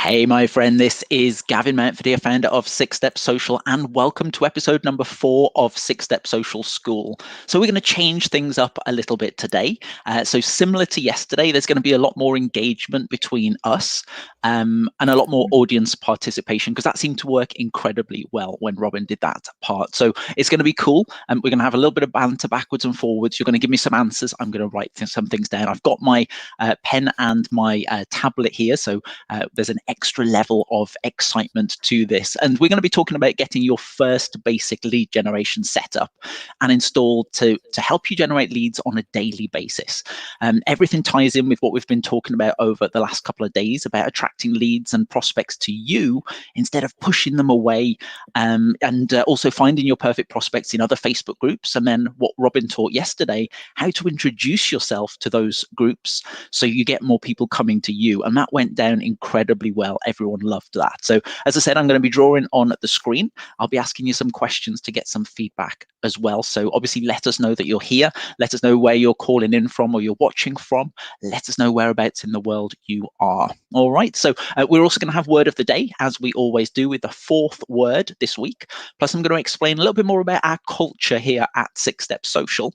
Hey, my friend, this is Gavin Mountford, founder of Six Step Social, and welcome to episode number 4 of Six Step Social School. So we're going to change things up a little bit today. So similar to yesterday, there's going to be a lot more engagement between us and a lot more audience participation, because that seemed to work incredibly well when Robin did that part. So it's going to be cool. And we're going to have a little bit of banter backwards and forwards. You're going to give me some answers. I'm going to write some things down. I've got my pen and my tablet here. So there's an extra level of excitement to this. And we're going to be talking about getting your first basic lead generation set up and installed to help you generate leads on a daily basis. Everything ties in with what we've been talking about over the last couple of days about attracting leads and prospects to you instead of pushing them away, and also finding your perfect prospects in other Facebook groups. And then what Robin taught yesterday, how to introduce yourself to those groups so you get more people coming to you. And that went down incredibly well. Everyone loved that. So as I said, I'm going to be drawing on the screen. I'll be asking you some questions to get some feedback as well. So obviously let us know that you're here. Let us know where you're calling in from or you're watching from. Let us know whereabouts in the world you are. All right. So we're also going to have word of the day, as we always do, with the 4th word this week. Plus, I'm going to explain a little bit more about our culture here at Six Step Social.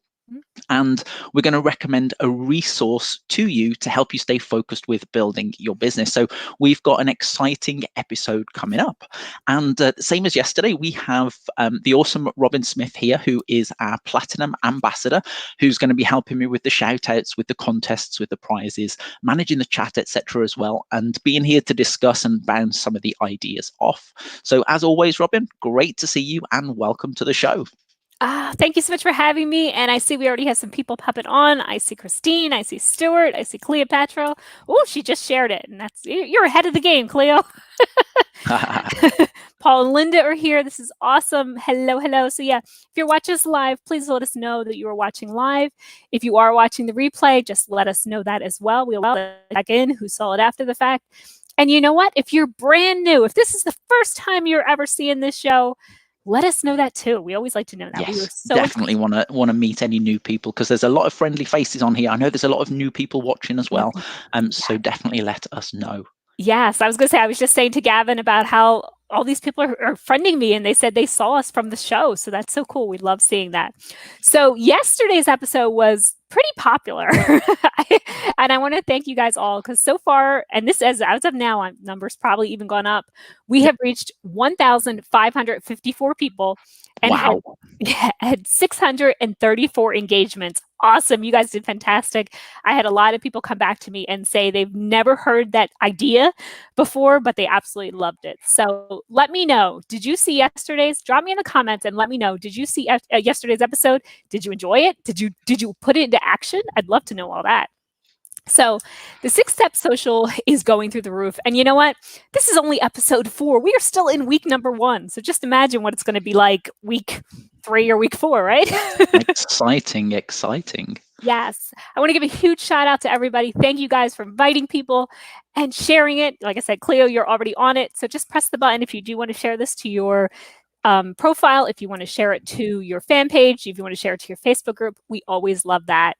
And we're going to recommend a resource to you to help you stay focused with building your business. So we've got an exciting episode coming up. And same as yesterday, we have the awesome Robin Smith here, who is our Platinum Ambassador, who's going to be helping me with the shout outs, with the contests, with the prizes, managing the chat, etc. as well, and being here to discuss and bounce some of the ideas off. So as always, Robin, great to see you and welcome to the show. Thank you so much for having me. And I see we already have some people popping on. I see Christine. I see Stuart. I see Cleopatra. Oh, she just shared it. And you're ahead of the game, Cleo. Paul and Linda are here. This is awesome. Hello, hello. So yeah, if you're watching us live, please let us know that you are watching live. If you are watching the replay, just let us know that as well. We'll check in who saw it after the fact. And you know what? If you're brand new, if this is the first time you're ever seeing this show, let us know that too. We always like to know that. Yes, definitely want to meet any new people, because there's a lot of friendly faces on here. I know there's a lot of new people watching as well. So definitely let us know. Yes, I was going to say, I was just saying to Gavin about how all these people are friending me, and they said they saw us from the show. So that's so cool. We love seeing that. So yesterday's episode was pretty popular. And I want to thank you guys all, because so far, and this as of now, numbers probably even gone up, we have reached 1,554 people and had 634 engagements. Awesome. You guys did fantastic. I had a lot of people come back to me and say they've never heard that idea before, but they absolutely loved it. So let me know. Did you see yesterday's? Drop me in the comments and let me know. Did you see yesterday's episode? Did you enjoy it? Did you put it into action? I'd love to know all that. So the 6 Step Social is going through the roof. And you know what? This is only episode 4. We are still in week number 1. So just imagine what it's going to be like week 3 or week 4, right? Exciting, exciting. Yes. I want to give a huge shout out to everybody. Thank you guys for inviting people and sharing it. Like I said, Cleo, you're already on it. So just press the button if you do want to share this to your profile, if you want to share it to your fan page, if you want to share it to your Facebook group. We always love that.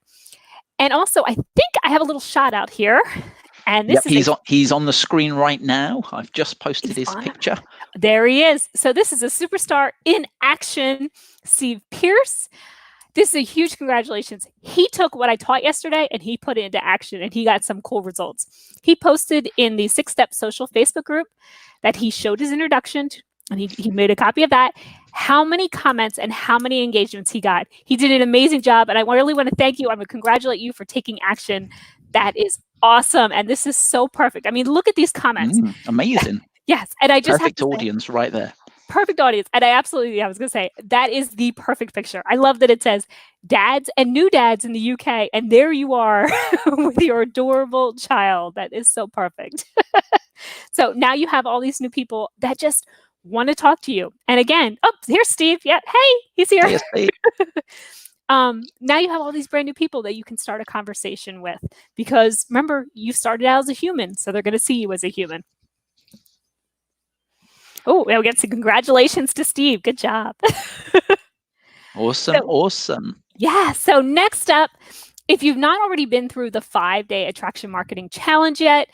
And also, I think I have a little shout out here. And this he's on the screen right now. I've just posted his picture. There he is. So this is a superstar in action, Steve Pierce. This is a huge congratulations. He took what I taught yesterday and he put it into action, and he got some cool results. He posted in the 6 Step Social Facebook group that he showed his introduction to, and he made a copy of that, how many comments and how many engagements he got. He did an amazing job, and I really want to thank you. I want to congratulate you for taking action. That is awesome, and this is so perfect. I mean, look at these comments. Amazing. Yes, and I just perfect audience right there. Perfect audience. And I was going to say, that is the perfect picture. I love that it says dads and new dads in the UK, and there you are with your adorable child. That is so perfect. So now you have all these new people that just want to talk to you. And again, here's Steve. Yeah, hey, he's here. Hey, Steve. Now you have all these brand new people that you can start a conversation with, because remember, you started out as a human, so they're going to see you as a human. Oh, we'll get some congratulations to Steve. Good job. Awesome. Awesome. Yeah. So next up, if you've not already been through the 5-day attraction marketing challenge yet,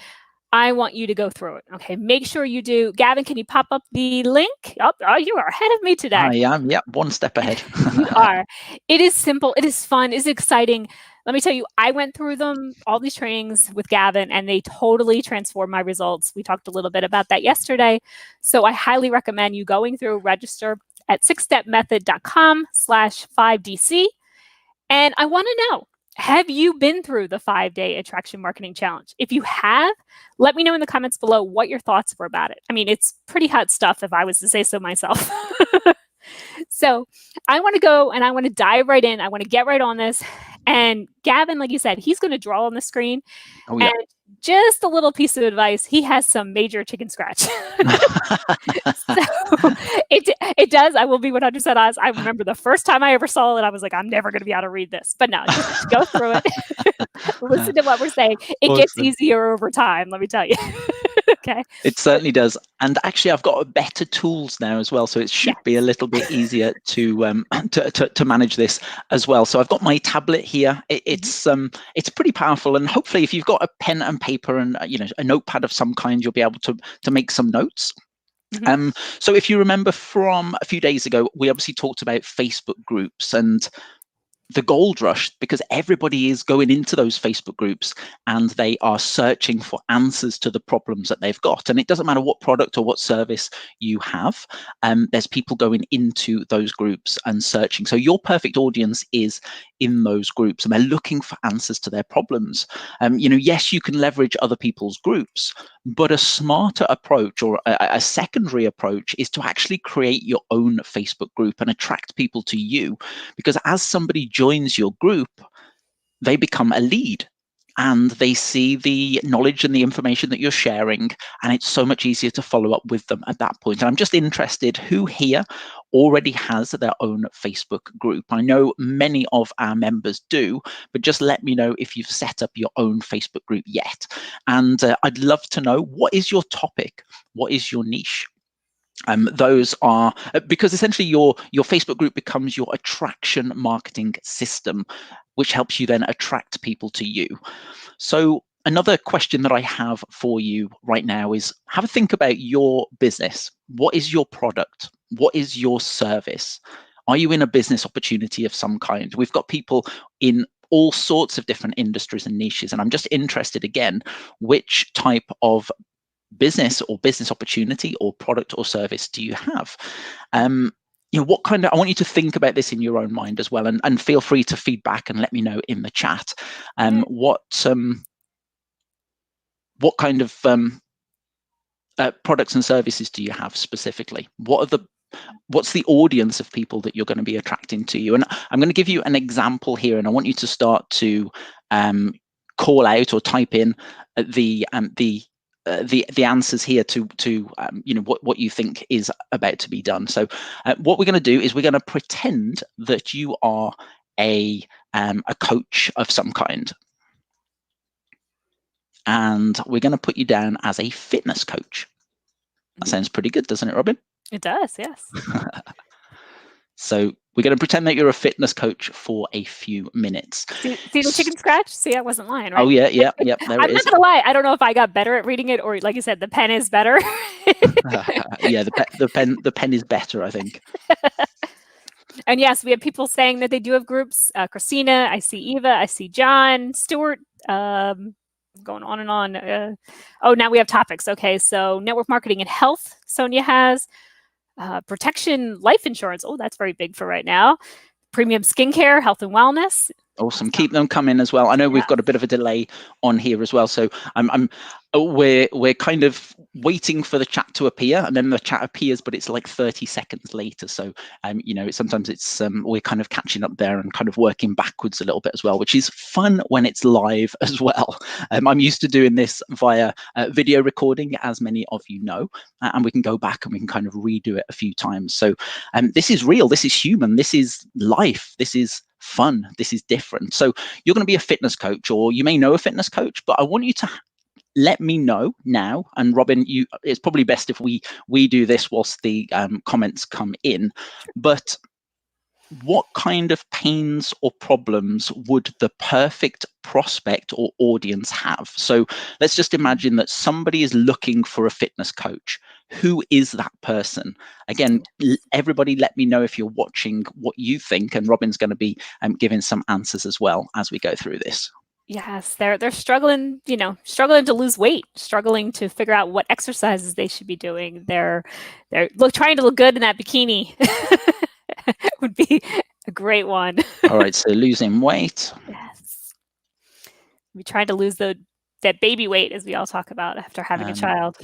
I want you to go through it. Okay, make sure you do. Gavin, can you pop up the link? Oh, you are ahead of me today. I am, yeah, one step ahead. You are. It is simple. It is fun. It's exciting. Let me tell you, I went through all these trainings with Gavin, and they totally transformed my results. We talked a little bit about that yesterday. So I highly recommend you going through, register at sixstepmethod.com/5DC. And I want to know, have you been through the 5-day attraction marketing challenge? If you have, let me know in the comments below what your thoughts were about it. I mean, it's pretty hot stuff if I was to say so myself. So I want to go and I want to dive right in. I want to get right on this. And Gavin, like you said, he's going to draw on the screen. Oh, yeah. And just a little piece of advice, he has some major chicken scratch. So it does. I will be 100% honest. I remember the first time I ever saw it, I was like, I'm never going to be able to read this. But no, just go through it. Listen to what we're saying. It Awesome. gets easier over time, let me tell you. Okay. It certainly does. And actually, I've got better tools now as well, so it should be a little bit easier to manage this as well. So I've got my tablet here. It's pretty powerful, and hopefully, if you've got a pen and paper and a notepad of some kind, you'll be able to make some notes. So if you remember from a few days ago, we obviously talked about Facebook groups and the gold rush, because everybody is going into those Facebook groups and they are searching for answers to the problems that they've got. And it doesn't matter what product or what service you have, there's people going into those groups and searching. So your perfect audience is in those groups and they're looking for answers to their problems. Yes, you can leverage other people's groups, but a smarter approach or a secondary approach is to actually create your own Facebook group and attract people to you, because as somebody joins your group, they become a lead and they see the knowledge and the information that you're sharing, and it's so much easier to follow up with them at that point. And I'm just interested, who here already has their own Facebook group? I know many of our members do, but just let me know if you've set up your own Facebook group yet. And I'd love to know, what is your topic? What is your niche? Those are because essentially your Facebook group becomes your attraction marketing system, which helps you then attract people to you. So another question that I have for you right now is, have a think about your business. What is your product? What is your service? Are you in a business opportunity of some kind? We've got people in all sorts of different industries and niches, and I'm just interested again, which type of business or business opportunity or product or service do you have? What kind of, I want you to think about this in your own mind as well, and feel free to feedback and let me know in the chat. What kind of products and services do you have specifically? What's the audience of people that you're going to be attracting to you? And I'm going to give you an example here, and I want you to start to call out or type in the answers here to what you think is about to be done. So what we're going to do is we're going to pretend that you are a coach of some kind, and we're going to put you down as a fitness coach. That sounds pretty good, doesn't it, Robin? It does, yes. So we're going to pretend that you're a fitness coach for a few minutes. See the chicken scratch? See, I wasn't lying, right? Oh, yeah. There I'm it is. I'm not going to lie. I don't know if I got better at reading it, or like you said, the pen is better. Yeah, the pen is better, I think. And yes, we have people saying that they do have groups. Christina, I see Eva, I see John, Stuart, going on and on. Now we have topics. Okay, so network marketing and health, Sonia has. Protection, life insurance. Oh, that's very big for right now. Premium skincare, health and wellness. Awesome. Keep them coming as well. I know we've got a bit of a delay on here as well, so we're kind of waiting for the chat to appear, and then the chat appears, but it's like 30 seconds later. So sometimes it's we're kind of catching up there and kind of working backwards a little bit as well, which is fun when it's live as well. I'm used to doing this via video recording, as many of you know, and we can go back and we can kind of redo it a few times. So this is real, this is human, this is life, this is fun, this is different. So you're going to be a fitness coach, or you may know a fitness coach, but I want you to let me know now. And Robin, it's probably best if we do this whilst the comments come in. But what kind of pains or problems would the perfect prospect or audience have? So let's just imagine that somebody is looking for a fitness coach. Who is that person? Again, everybody let me know if you're watching what you think, and Robin's going to be giving some answers as well as we go through this. Yes, they're struggling, struggling to lose weight, struggling to figure out what exercises they should be doing. They're trying to look good in that bikini. Would be a great one. All right, so losing weight. Yes. We trying to lose that baby weight, as we all talk about after having a child.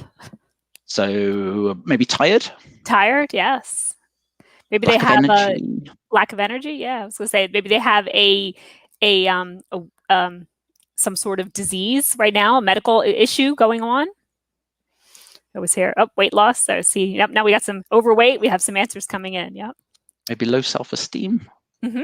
So maybe tired. Tired, yes. Maybe they have a lack of energy. Yeah, I was gonna say maybe they have some sort of disease right now, a medical issue going on. I was here. Oh, weight loss. So see, yep, now we got some overweight. We have some answers coming in. Yep. Maybe low self-esteem. Mm-hmm.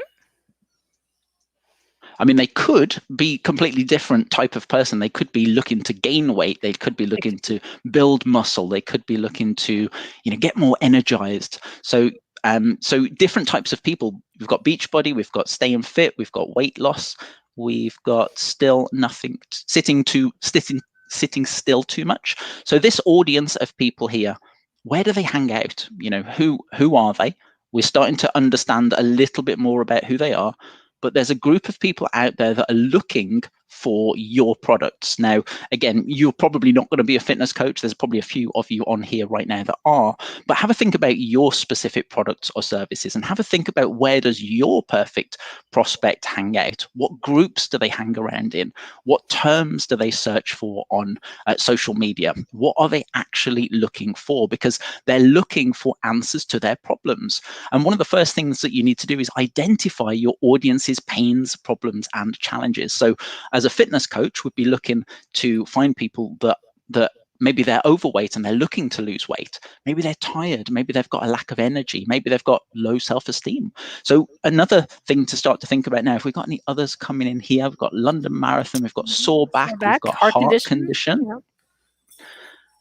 I mean, they could be completely different type of person. They could be looking to gain weight. They could be looking to build muscle. They could be looking to, get more energized. So different types of people. We've got Beachbody. We've got staying fit. We've got weight loss. We've got still nothing, sitting still too much. So this audience of people here, where do they hang out? Who are they? We're starting to understand a little bit more about who they are. But there's a group of people out there that are looking for your products. Now, again, you're probably not going to be a fitness coach. There's probably a few of you on here right now that are, but have a think about your specific products or services, and have a think about, where does your perfect prospect hang out? What groups do they hang around in? What terms do they search for on social media? What are they actually looking for? Because they're looking for answers to their problems. And one of the first things that you need to do is identify your audience's pains, problems, and challenges. So as a fitness coach, would be looking to find people that maybe they're overweight and they're looking to lose weight. Maybe they're tired. Maybe they've got a lack of energy. Maybe they've got low self-esteem. So another thing to start to think about now, if we've got any others coming in here, we've got London Marathon, we've got sore back, we've got heart condition.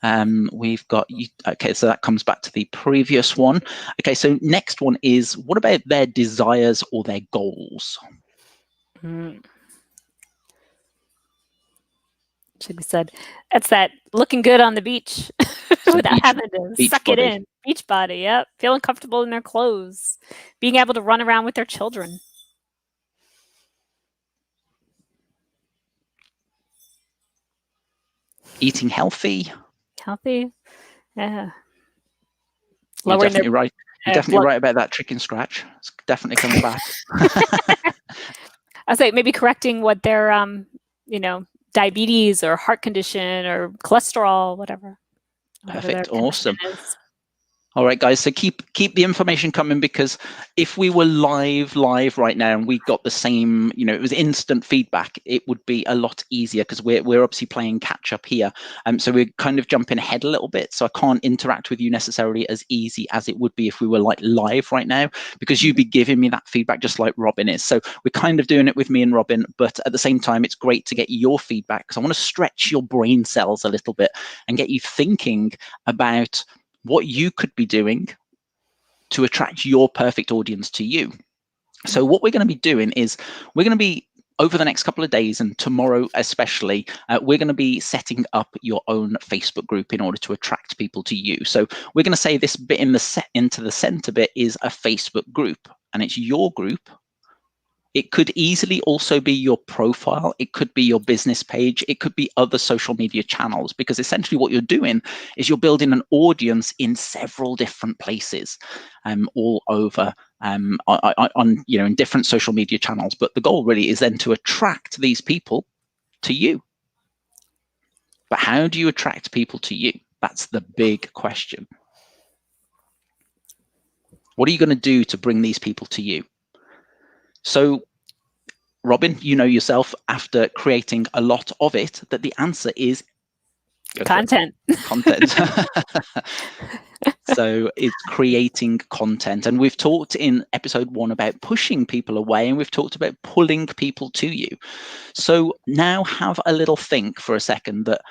Yep. We've got, okay, so that comes back to the previous one. Okay, so next one is, what about their desires or their goals? Should be said, that's that looking good on the beach without having to suck it in. Beach body, yep. Feeling comfortable in their clothes, being able to run around with their children. Eating healthy. Yeah. You're definitely right. You're definitely right about that chicken scratch. It's definitely coming back. I say maybe correcting what their diabetes or heart condition or cholesterol, whatever. Perfect. Awesome. All right, guys, so keep the information coming, because if we were live right now and we got the same, it was instant feedback, it would be a lot easier, because we're obviously playing catch up here. So we're kind of jumping ahead a little bit. So I can't interact with you necessarily as easy as it would be if we were like live right now, because you'd be giving me that feedback just like Robin is. So we're kind of doing it with me and Robin, but at the same time, it's great to get your feedback, because I want to stretch your brain cells a little bit and get you thinking about what you could be doing to attract your perfect audience to you. So what we're going to be doing is, we're going to be, over the next couple of days and tomorrow especially, we're going to be setting up your own Facebook group in order to attract people to you. So we're going to say this bit into the center bit is a Facebook group, and it's your group. It could easily also be your profile. It could be your business page. It could be other social media channels, because essentially what you're doing is you're building an audience in several different places, all over, on in different social media channels. But the goal really is then to attract these people to you. But how do you attract people to you? That's the big question. What are you going to do to bring these people to you? So, Robin, you know yourself, after creating a lot of it, that the answer is content. So it's creating content. And we've talked in episode 1 about pushing people away, and we've talked about pulling people to you. So now have a little think for a second that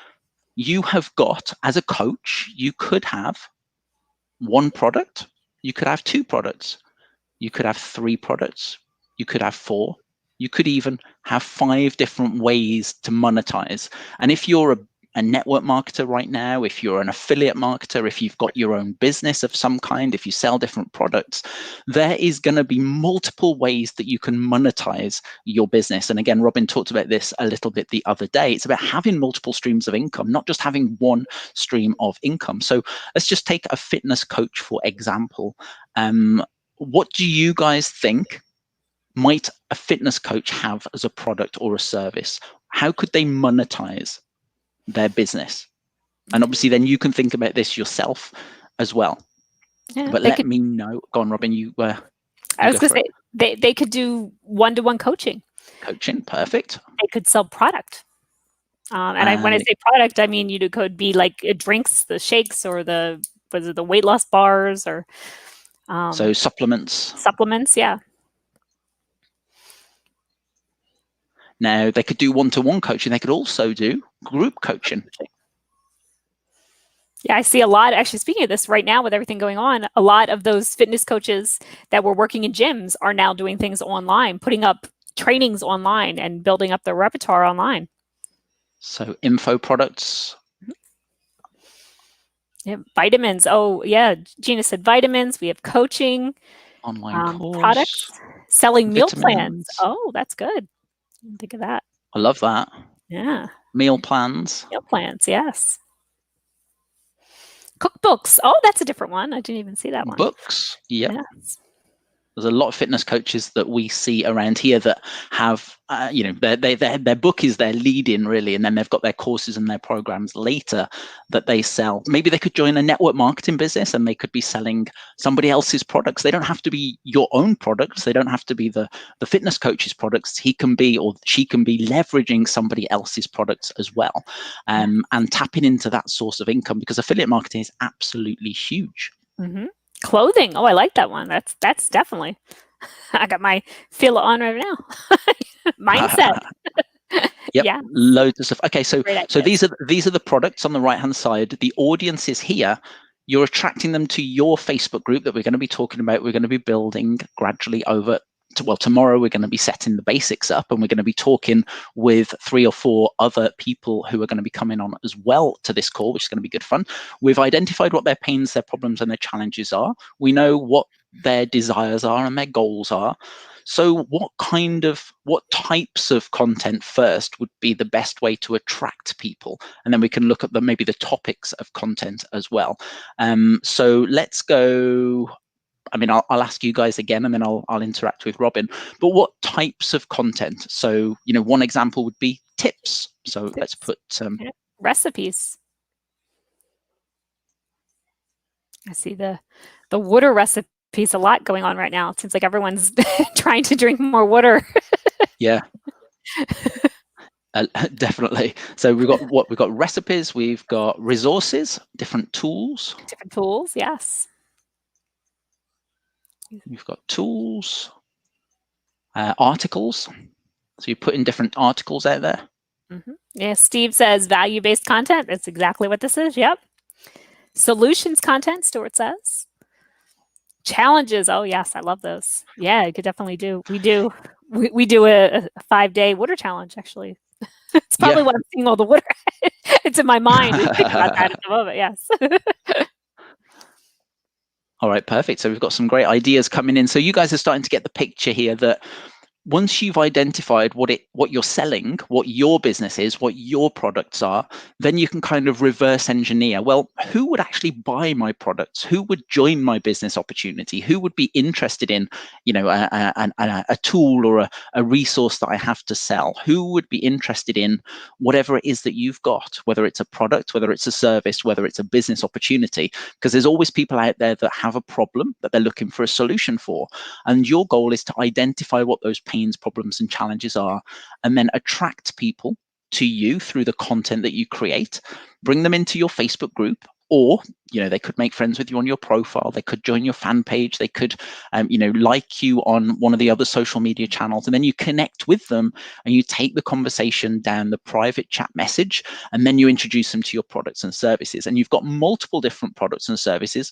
you have got, as a coach, you could have one product, you could have 2 products, You could have 3 products. You could have 4. You could even have 5 different ways to monetize. And if you're a network marketer right now, if you're an affiliate marketer, if you've got your own business of some kind, if you sell different products, there is going to be multiple ways that you can monetize your business. And again, Robin talked about this a little bit the other day. It's about having multiple streams of income, not just having one stream of income. So let's just take a fitness coach, for example. What do you guys think might a fitness coach have as a product or a service? How could they monetize their business? And obviously then you can think about this yourself as well. Yeah, but let me know. Go on, Robin, you I was going to say they could do one-to-one coaching. Coaching, perfect. They could sell product. And when I say product, I mean you could be like drinks, the shakes, or the weight loss bars, or so supplements. Supplements, yeah. Now they could do one-to-one coaching. They could also do group coaching. Yeah, I see a lot. Actually, speaking of this right now, with everything going on, a lot of those fitness coaches that were working in gyms are now doing things online, putting up trainings online and building up their repertoire online. So info products. Yeah, vitamins. Oh, yeah. Gina said vitamins. We have coaching. Online course. Products. Selling meal plans. Oh, that's good. Think of that. I love that. Yeah. Meal plans. Meal plans, yes. Cookbooks. Oh, that's a different one. I didn't even see that one. Books. Yep. Yes. There's a lot of fitness coaches that we see around here that have, their book is their lead-in really, and then they've got their courses and their programs later that they sell. Maybe they could join a network marketing business and they could be selling somebody else's products. They don't have to be your own products. They don't have to be the fitness coach's products. He can be, or she can be, leveraging somebody else's products as well, and tapping into that source of income, because affiliate marketing is absolutely huge. Mm-hmm. Clothing. Oh, I like that one. That's definitely. I got my feel on right now. Mindset. Yep. Yeah. Loads of stuff. Okay, so these are the products on the right hand side. The audience is here. You're attracting them to your Facebook group that we're going to be talking about. We're going to be building gradually over. Tomorrow we're going to be setting the basics up, and we're going to be talking with 3 or 4 other people who are going to be coming on as well to this call, which is going to be good fun. We've identified what their pains, their problems, and their challenges are. We know what their desires are and their goals are. So what types of content first would be the best way to attract people? And then we can look at maybe the topics of content as well. So let's go. I mean, I'll ask you guys again, and then I'll interact with Robin. But what types of content? So, one example would be tips. So let's put recipes. I see the water recipes a lot going on right now. It seems like everyone's trying to drink more water. Yeah. Definitely. So we've got recipes, we've got resources, different tools. Different tools, yes. You've got tools, articles. So you put in different articles out there. Mm-hmm. Yeah, Steve says value-based content. That's exactly what this is. Yep. Solutions content, Stuart says. Challenges. Oh, yes, I love those. Yeah, you could definitely do. We do a 5-day water challenge, actually. It's probably what I'm seeing all the water. It's in my mind. We think about that at the moment, yes. All right, perfect. So we've got some great ideas coming in. So you guys are starting to get the picture here that once you've identified what you're selling, what your business is, what your products are, then you can kind of reverse engineer. Well, who would actually buy my products? Who would join my business opportunity? Who would be interested in, a tool or a resource that I have to sell? Who would be interested in whatever it is that you've got, whether it's a product, whether it's a service, whether it's a business opportunity? Because there's always people out there that have a problem that they're looking for a solution for. And your goal is to identify what those pains, problems, and challenges are, and then attract people to you through the content that you create, bring them into your Facebook group, or they could make friends with you on your profile, they could join your fan page, they could like you on one of the other social media channels, and then you connect with them and you take the conversation down the private chat message, and then you introduce them to your products and services. And you've got multiple different products and services.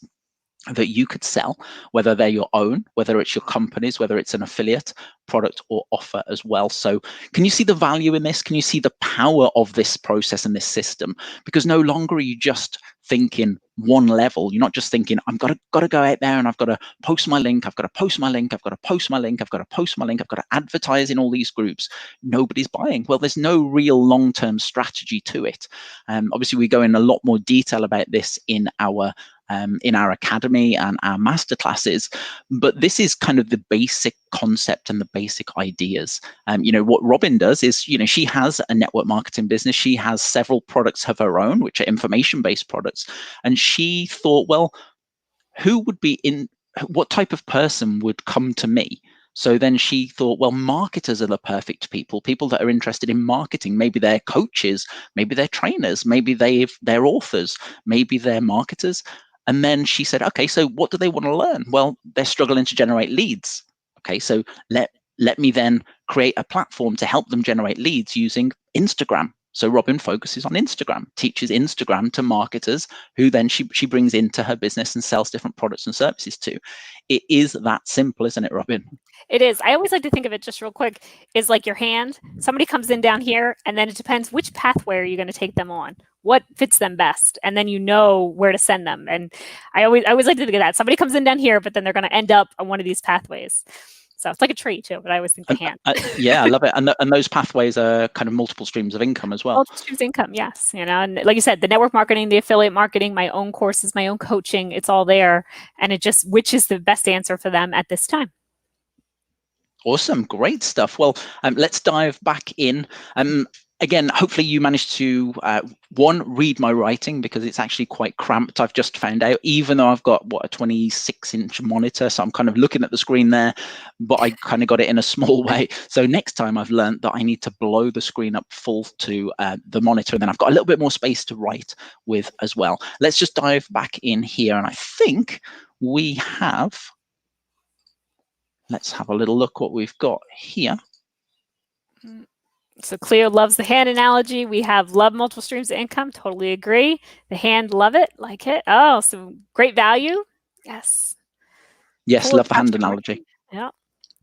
that you could sell, whether they're your own, whether it's your company's, whether it's an affiliate product or offer as well. So can you see the value in this? Can you see the power of this process and this system? Because no longer are you just thinking one level. You're not just thinking, I've got to go out there and I've got to post my link, I've got to post my link, I've got to post my link, I've got to post my link, I've got to advertise in all these groups. Nobody's buying. Well, there's no real long-term strategy to it. Obviously, we go in a lot more detail about this in our academy and our masterclasses, but this is kind of the basic concept and the basic ideas. What Robin does is, she has a network marketing business. She has several products of her own, which are information-based products. And she thought, well, what type of person would come to me? So then she thought, well, marketers are the perfect people that are interested in marketing. Maybe they're coaches, maybe they're trainers, maybe they're authors, maybe they're marketers. And then she said, okay, so what do they want to learn? Well, they're struggling to generate leads. Okay, so let me then create a platform to help them generate leads using Instagram. So Robin focuses on Instagram, teaches Instagram to marketers who then she brings into her business and sells different products and services to. It is that simple, isn't it, Robin? It is. I always like to think of it, just real quick, is like your hand. Somebody comes in down here, and then it depends which pathway are you going to take them on, what fits them best, and then you know where to send them. And I always like to think of that. Somebody comes in down here, but then they're going to end up on one of these pathways. So it's like a tree too, but I always think the hand. Yeah, I love it. And those pathways are kind of multiple streams of income as well. Multiple streams of income, yes. And like you said, the network marketing, the affiliate marketing, my own courses, my own coaching, it's all there. And which is the best answer for them at this time. Awesome. Great stuff. Well, let's dive back in. Again, hopefully you managed to, read my writing, because it's actually quite cramped. I've just found out, even though I've got, a 26-inch monitor. So I'm kind of looking at the screen there, but I kind of got it in a small way. So next time I've learned that I need to blow the screen up full to the monitor, and then I've got a little bit more space to write with as well. Let's just dive back in here. And I think we have... Let's have a little look what we've got here. So Cleo loves the hand analogy. We have love multiple streams of income. Totally agree. The hand, love it, like it. Oh, so great value. Yes. Yes, love the hand analogy. Yeah.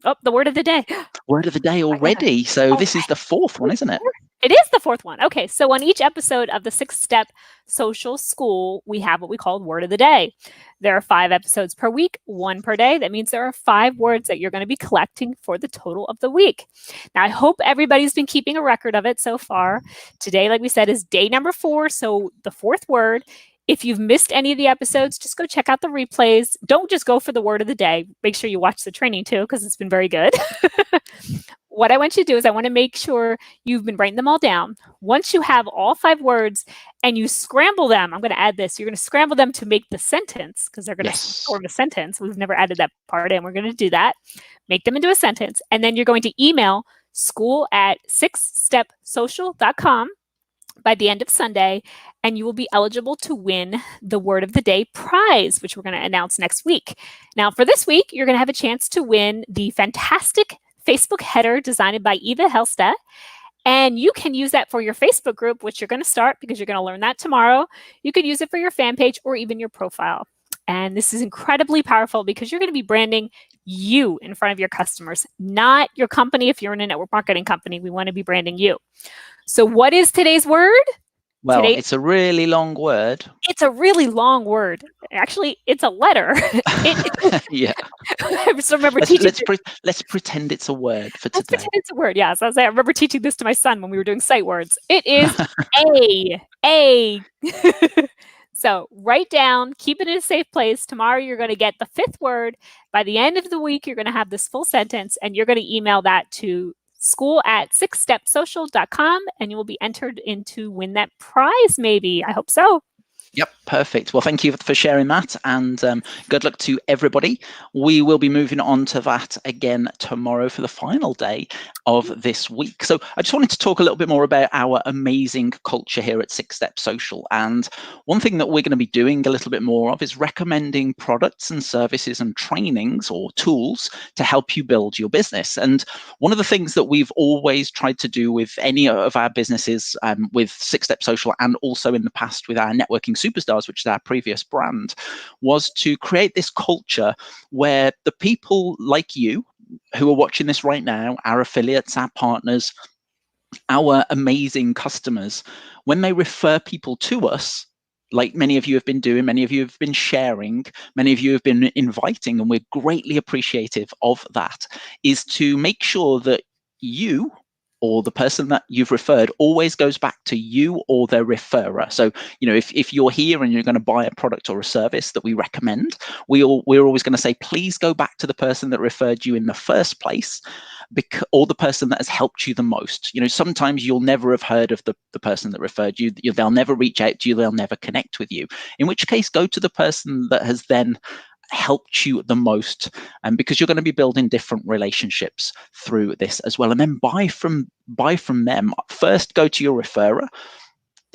Oh, the word of the day. Word of the day already. So this is the fourth one, isn't it? It is the fourth one. Okay, so on each episode of the 6-Step Social School, we have what we call Word of the Day. There are 5 episodes per week, 1 per day. That means there are 5 words that you're going to be collecting for the total of the week. Now, I hope everybody's been keeping a record of it so far. Today, like we said, is day number 4, so the 4th word. If you've missed any of the episodes, just go check out the replays. Don't just go for the word of the day. Make sure you watch the training too, because it's been very good. What I want you to do is I want to make sure you've been writing them all down. Once you have all 5 words and you scramble them, I'm going to add this. You're going to scramble them to make the sentence, because they're going to form a sentence. We've never added that part in. We're going to do that. Make them into a sentence. And then you're going to email school@6stepsocial.com by the end of Sunday, and you will be eligible to win the Word of the Day prize, which we're going to announce next week. Now, for this week, you're going to have a chance to win the fantastic Facebook header designed by Eva Helstedt. And you can use that for your Facebook group, which you're going to start because you're going to learn that tomorrow. You could use it for your fan page or even your profile. And this is incredibly powerful because you're going to be branding you in front of your customers, not your company. If you're in a network marketing company, we want to be branding you. So what is today's word? Well, it's a really long word. It's a really long word. Actually, it's a letter. Yeah. I just remember let's pretend it's a word for today. Let's pretend it's a word, yeah. So I remember teaching this to my son when we were doing sight words. It is A. So write down, keep it in a safe place. Tomorrow you're going to get the 5th word. By the end of the week, you're going to have this full sentence, and you're going to email that to school@6stepsocial.com, and you will be entered in to win that prize, maybe. I hope so. Yep, perfect. Well, thank you for sharing that, and good luck to everybody. We will be moving on to that again tomorrow for the final day of this week. So I just wanted to talk a little bit more about our amazing culture here at 6-Step Social. And one thing that we're going to be doing a little bit more of is recommending products and services and trainings or tools to help you build your business. And one of the things that we've always tried to do with any of our businesses, with 6-Step Social, and also in the past with our networking Superstars, which is our previous brand, was to create this culture where the people like you who are watching this right now, our affiliates, our partners, our amazing customers, when they refer people to us, like many of you have been doing, many of you have been sharing, many of you have been inviting, and we're greatly appreciative of that, is to make sure that you or the person that you've referred always goes back to you or their referrer. So, if you're here and you're going to buy a product or a service that we recommend, we're always going to say, please go back to the person that referred you in the first place, or the person that has helped you the most. Sometimes you'll never have heard of the person that referred you. They'll never reach out to you. They'll never connect with you. In which case, go to the person that has then helped you the most, and because you're going to be building different relationships through this as well, and then buy from them. First, go to your referrer.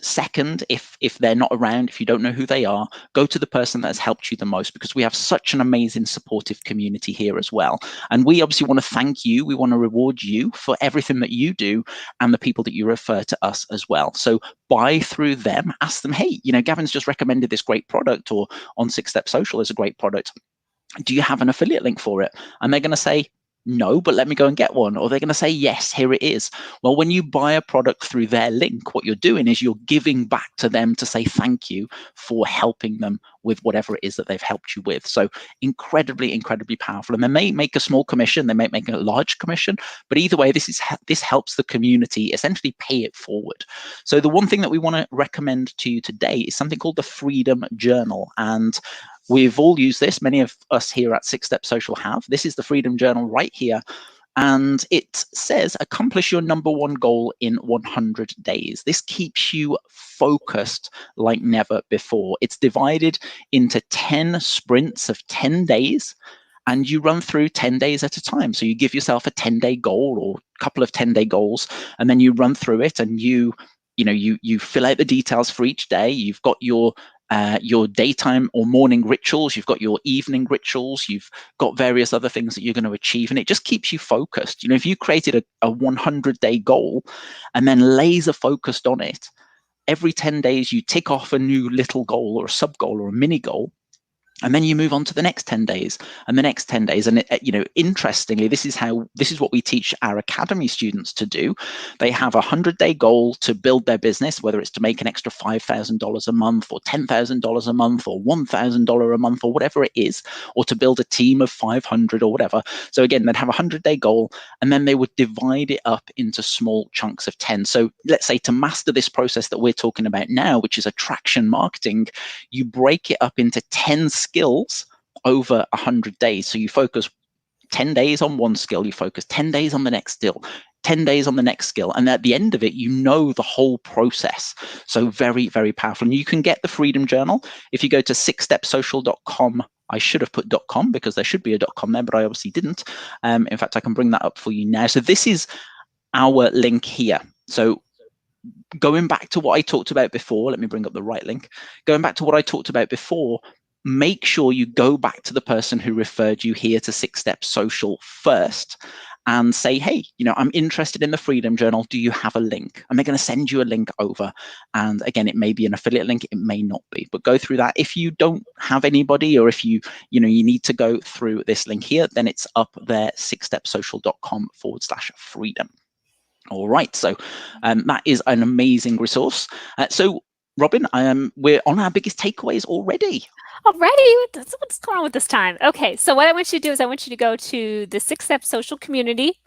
Second, if they're not around, if you don't know who they are, go to the person that has helped you the most, because we have such an amazing supportive community here as well. And we obviously want to thank you. We want to reward you for everything that you do and the people that you refer to us as well. So buy through them. Ask them, hey, Gavin's just recommended this great product, or on 6-Step Social is a great product. Do you have an affiliate link for it? And they're going to say, no, but let me go and get one. Or they're going to say, yes, here it is. Well, when you buy a product through their link, what you're doing is you're giving back to them to say thank you for helping them with whatever it is that they've helped you with. So incredibly, incredibly powerful. And they may make a small commission, they may make a large commission, but either way, this helps the community essentially pay it forward. So the one thing that we want to recommend to you today is something called the Freedom Journal. And we've all used this. Many of us here at 6-Step Social have. This is the Freedom Journal right here. And it says, accomplish your number one goal in 100 days. This keeps you focused like never before. It's divided into 10 sprints of 10 days, and you run through 10 days at a time. So you give yourself a 10-day goal or a couple of 10-day goals, and then you run through it, and you fill out the details for each day. You've got your daytime or morning rituals, you've got your evening rituals, you've got various other things that you're going to achieve, and it just keeps you focused. If you created a 100-day goal and then laser focused on it, every 10 days you tick off a new little goal or a sub goal or a mini goal, and then you move on to the next 10 days and the next 10 days. And interestingly, this is what we teach our academy students to do. They have a 100-day goal to build their business, whether it's to make an extra $5,000 a month or $10,000 a month or $1,000 a month or whatever it is, or to build a team of 500 or whatever. So again, they'd have a 100-day goal, and then they would divide it up into small chunks of 10. So let's say to master this process that we're talking about now, which is attraction marketing, you break it up into 10 skills over 100 days. So you focus 10 days on one skill, you focus 10 days on the next skill, 10 days on the next skill, and at the end of it, the whole process. So very, very powerful. And you can get the Freedom Journal if you go to 6stepsocial.com. I should have put .com because there should be a .com there, but I obviously didn't. In fact, I can bring that up for you now. So this is our link here. So going back to what I talked about before, let me bring up the right link. Going back to what I talked about before, make sure you go back to the person who referred you here to 6-Step Social first and say, hey, I'm interested in the Freedom Journal. Do you have a link? And they're going to send you a link over. And again, it may be an affiliate link, it may not be, but go through that. If you don't have anybody, or if you need to go through this link here, then it's up there, 6stepsocial.com/freedom. All right, so that is an amazing resource. So Robin, we're on our biggest takeaways already. What's going on with this time? Okay, so what I want you to do is I want you to go to the 6-Step Social community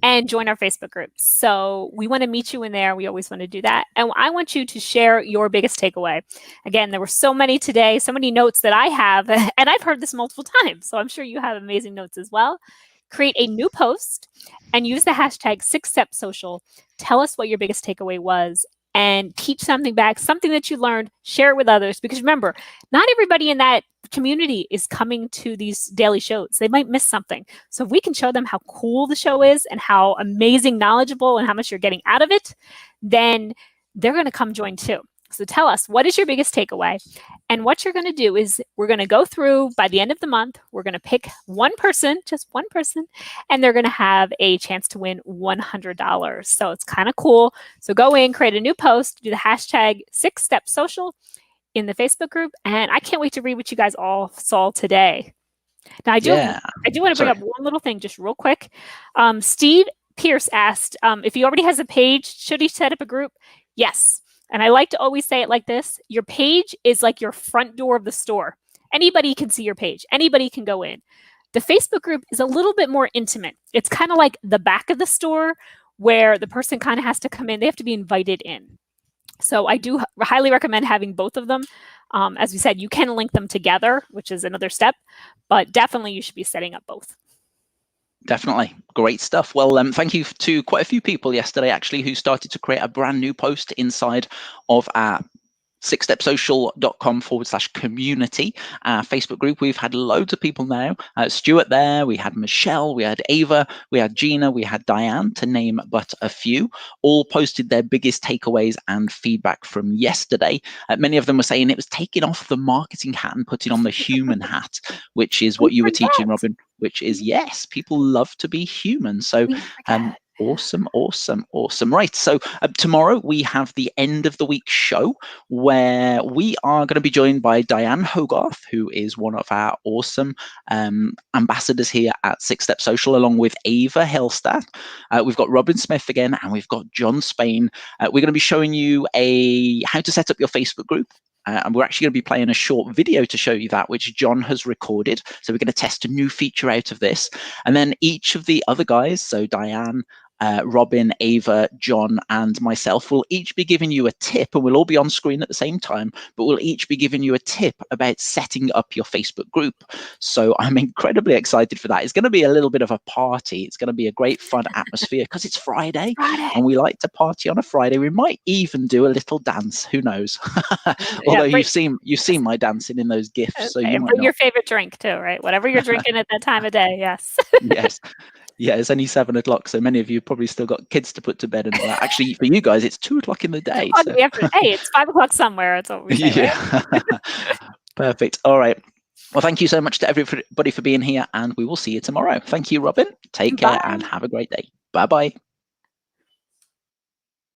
and join our Facebook group. So we want to meet you in there. We always want to do that. And I want you to share your biggest takeaway. Again, there were so many today, so many notes that I have, and I've heard this multiple times. So I'm sure you have amazing notes as well. Create a new post and use the hashtag 6stepsocial. Tell us what your biggest takeaway was, and teach something back, something that you learned, share it with others. Because remember, not everybody in that community is coming to these daily shows. They might miss something. So if we can show them how cool the show is and how amazing, knowledgeable, and how much you're getting out of it, then they're going to come join too. So tell us, what is your biggest takeaway? And what you're going to do is we're going to go through, by the end of the month, we're going to pick one person, just one person, and they're going to have a chance to win $100. So it's kind of cool. So go in, create a new post, do the hashtag 6stepsocial, in the Facebook group, and I can't wait to read what you guys all saw today. Now, I do want to bring up one little thing just real quick. Steve Pierce asked if he already has a page, should he set up a group? Yes. And I like to always say it like this. Your page is like your front door of the store. Anybody can see your page. Anybody can go in. The Facebook group is a little bit more intimate. It's kind of like the back of the store where the person kind of has to come in. They have to be invited in. So I do highly recommend having both of them. As we said, you can link them together, which is another step, but definitely you should be setting up both. Definitely. Great stuff. Well, thank you to quite a few people yesterday, actually, who started to create a brand new post inside of our sixstepsocial.com/community Facebook group. We've had loads of people now. Stuart there, we had Michelle, we had Ava, we had Gina, we had Diane, to name but a few, all posted their biggest takeaways and feedback from yesterday. Many of them were saying it was taking off the marketing hat and putting on the human hat, which is what you were teaching, Robin, which is, yes, people love to be human. So awesome. Right, so tomorrow we have the end of the week show where we are going to be joined by Diane Hogarth, who is one of our awesome ambassadors here at Six Step Social, along with Ava Hillstadt. We've got Robin Smith again, and we've got John Spain. We're going to be showing you how to set up your Facebook group. And we're actually going to be playing a short video to show you that, which John has recorded. So we're going to test a new feature out of this. And then each of the other guys, so Diane, Robin, Ava, John, and myself will each be giving you a tip, and we'll all be on screen at the same time, but we'll each be giving you a tip about setting up your Facebook group. So I'm incredibly excited for that. It's going to be a little bit of a party. It's going to be a great fun atmosphere because it's Friday, and we like to party on a Friday. We might even do a little dance. Who knows? Although you've seen my dancing in those GIFs, so you might bring your favorite drink too, right? Whatever you're drinking at that time of day. Yes. Yes. Yeah, it's only 7 o'clock, so many of you probably still got kids to put to bed and all that. Actually, for you guys, it's 2 o'clock in the day. So. Hey, it's 5 o'clock somewhere. That's what we say, yeah. Right? Perfect. All right. Well, thank you so much to everybody for being here, and we will see you tomorrow. Thank you, Robin. Take care and have a great day. Bye-bye.